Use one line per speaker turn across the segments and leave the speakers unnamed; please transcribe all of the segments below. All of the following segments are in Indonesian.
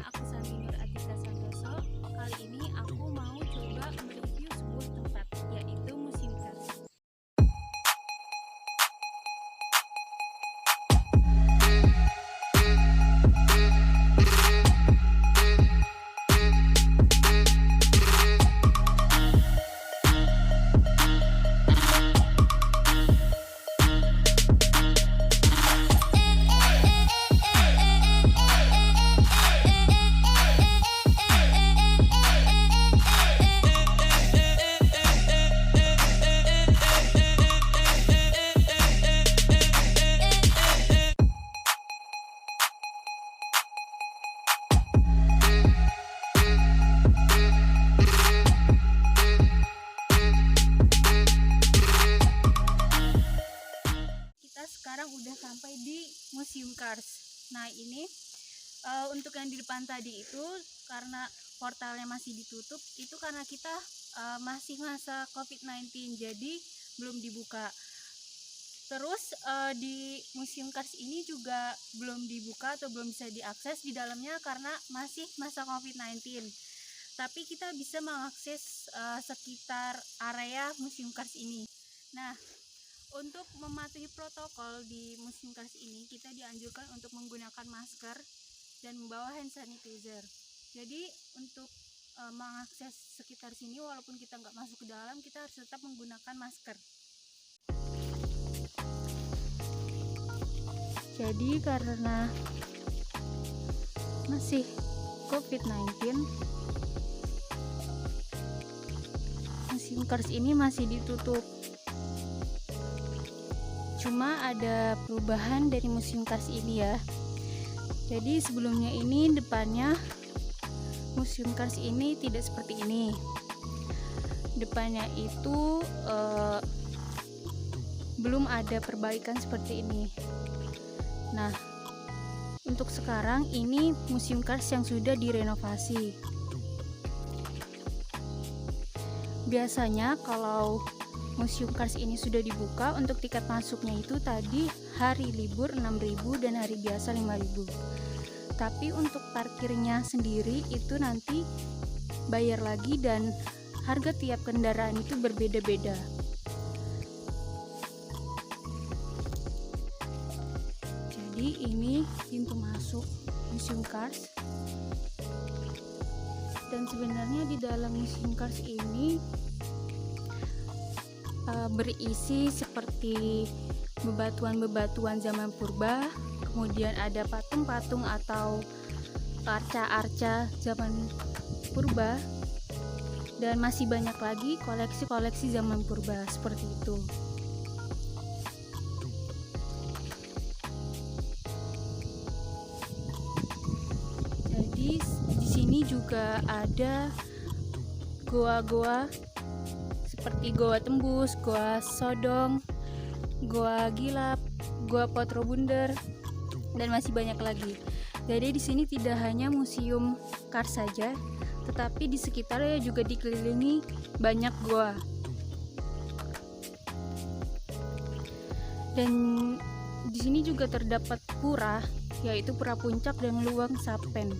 aku Santi Nur Atika Santoso. Kali ini aku mau coba mereview sebuah tempat, yaitu Museum Kars. Sekarang udah sampai di Museum Kars. Nah ini untuk yang di depan tadi itu karena portalnya masih ditutup, itu karena kita masih masa COVID-19, jadi belum dibuka. Terus di Museum Kars ini juga belum dibuka atau belum bisa diakses di dalamnya karena masih masa COVID-19. Tapi kita bisa mengakses sekitar area Museum Kars ini. Nah, untuk mematuhi protokol di Museum Kars ini, kita dianjurkan untuk menggunakan masker dan membawa hand sanitizer. Jadi untuk mengakses sekitar sini, walaupun kita nggak masuk ke dalam, kita harus tetap menggunakan masker. Jadi karena masih COVID-19, Museum Kars ini masih ditutup. Cuma ada perubahan dari Museum Kars ini ya. Jadi sebelumnya ini depannya Museum Kars ini tidak seperti ini. Depannya itu belum ada perbaikan seperti ini. Nah, untuk sekarang ini Museum Kars yang sudah direnovasi. Biasanya kalau Museum Kars ini sudah dibuka, untuk tiket masuknya itu tadi hari libur 6.000 dan hari biasa 5.000. Tapi untuk parkirnya sendiri itu nanti bayar lagi dan harga tiap kendaraan itu berbeda-beda. Jadi ini pintu masuk Museum Kars. Dan sebenarnya di dalam Museum Kars ini berisi seperti bebatuan-bebatuan zaman purba, kemudian ada patung-patung atau arca-arca zaman purba, dan masih banyak lagi koleksi-koleksi zaman purba seperti itu. Jadi di sini juga ada goa-goa seperti Goa Tembus, Goa Sodong, Goa Gilap, Goa Potro Bunder, dan masih banyak lagi. Jadi di sini tidak hanya Museum Kars saja, tetapi di sekitarnya juga dikelilingi banyak goa. Dan di sini juga terdapat pura, yaitu Pura Puncak dan Luang Sapen.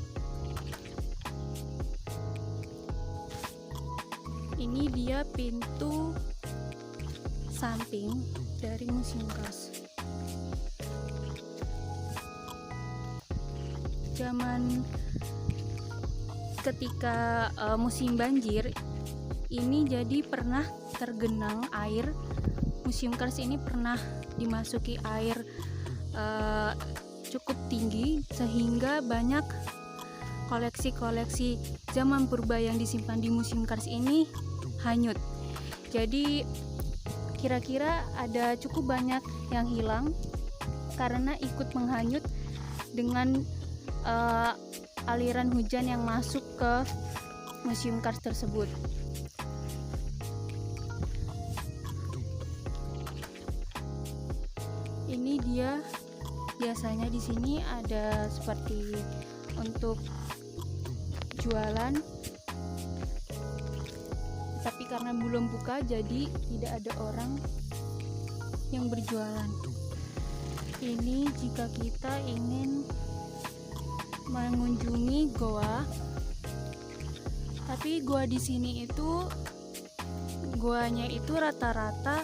Ini dia pintu samping dari Museum Kars. Zaman ketika musim banjir, ini jadi pernah tergenang air. Museum Kars ini pernah dimasuki air cukup tinggi sehingga banyak koleksi-koleksi zaman purba yang disimpan di Museum Kars ini hanyut. Jadi kira-kira ada cukup banyak yang hilang karena ikut menghanyut dengan aliran hujan yang masuk ke Museum Kars tersebut. Ini dia, biasanya di sini ada seperti untuk jualan, tapi karena belum buka jadi tidak ada orang yang berjualan. Ini jika kita ingin mengunjungi goa. Tapi goa di sini itu goanya itu rata-rata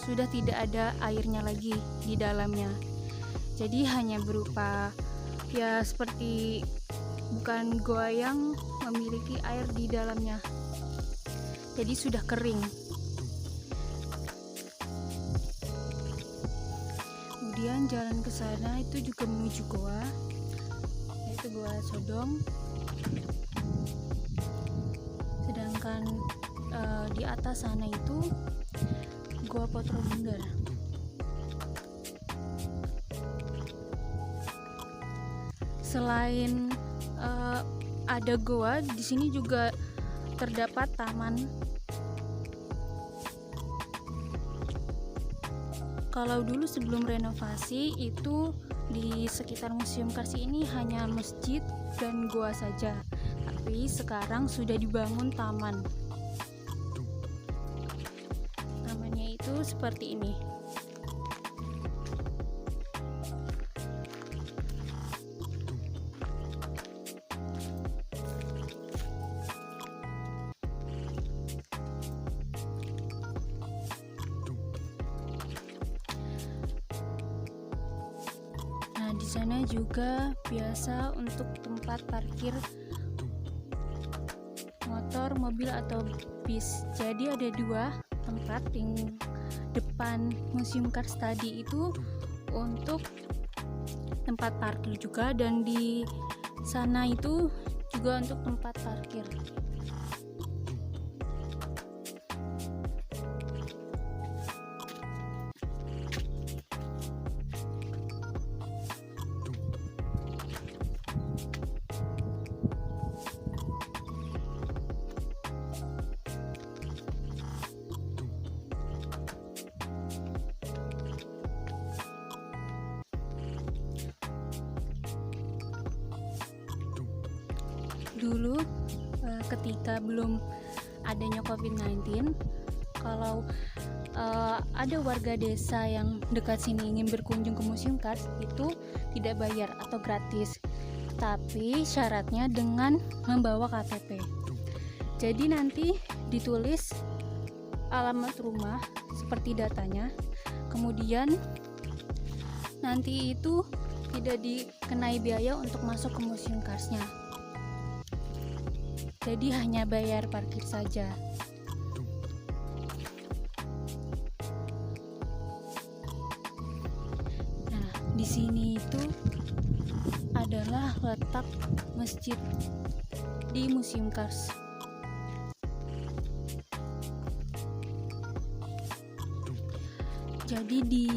sudah tidak ada airnya lagi di dalamnya. Jadi hanya berupa ya seperti bukan goa yang memiliki air di dalamnya. Jadi sudah kering. Kemudian jalan ke sana itu juga menuju goa, yaitu Goa Sodong. Sedangkan di atas sana itu Goa Potrobundar. Selain ada goa, di sini juga terdapat taman. Kalau dulu sebelum renovasi itu di sekitar Museum Kars ini hanya masjid dan goa saja. Tapi sekarang sudah dibangun taman. Tamannya itu seperti ini. Nah, di sana juga biasa untuk tempat parkir motor, mobil atau bis. Jadi ada dua tempat di depan Museum Kars tadi itu untuk tempat parkir juga, dan di sana itu juga untuk tempat parkir. Dulu ketika belum adanya COVID-19, kalau ada warga desa yang dekat sini ingin berkunjung ke Museum Kars itu tidak bayar atau gratis, tapi syaratnya dengan membawa KTP. Jadi nanti ditulis alamat rumah seperti datanya, kemudian nanti itu tidak dikenai biaya untuk masuk ke Museum Karsnya. Jadi hanya bayar parkir saja. Nah, di sini itu adalah letak masjid di Museum Kars. Jadi di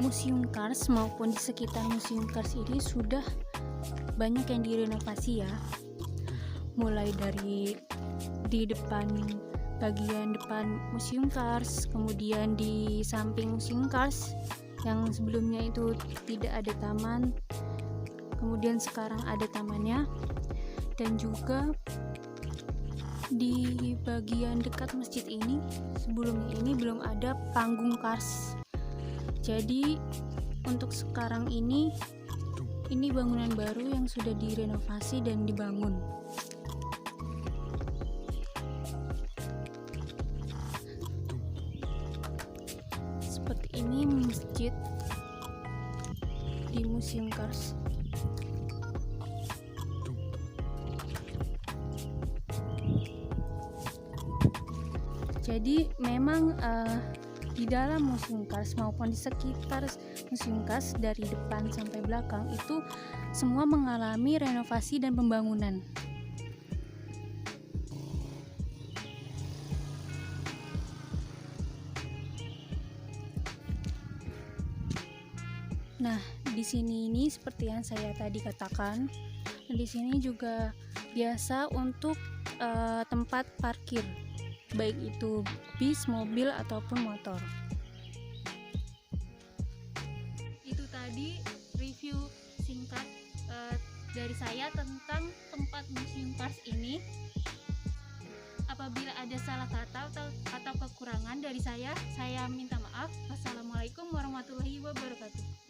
Museum Kars maupun di sekitar Museum Kars ini sudah banyak yang direnovasi ya. Mulai dari di depan, bagian depan Museum Kars, kemudian di samping Museum Kars yang sebelumnya itu tidak ada taman, kemudian sekarang ada tamannya, dan juga di bagian dekat masjid ini sebelumnya ini belum ada panggung Kars. Jadi untuk sekarang ini bangunan baru yang sudah direnovasi dan dibangun. Seperti ini masjid di Museum Kars. Jadi memang di dalam Museum Kars maupun di sekitar Museum Kars dari depan sampai belakang itu semua mengalami renovasi dan pembangunan. Nah, di sini ini seperti yang saya tadi katakan, di sini juga biasa untuk tempat parkir, baik itu bis, mobil ataupun motor. Itu tadi review singkat dari saya tentang tempat Museum Kars ini. Apabila ada salah kata atau kekurangan dari saya minta maaf. Wassalamualaikum warahmatullahi wabarakatuh.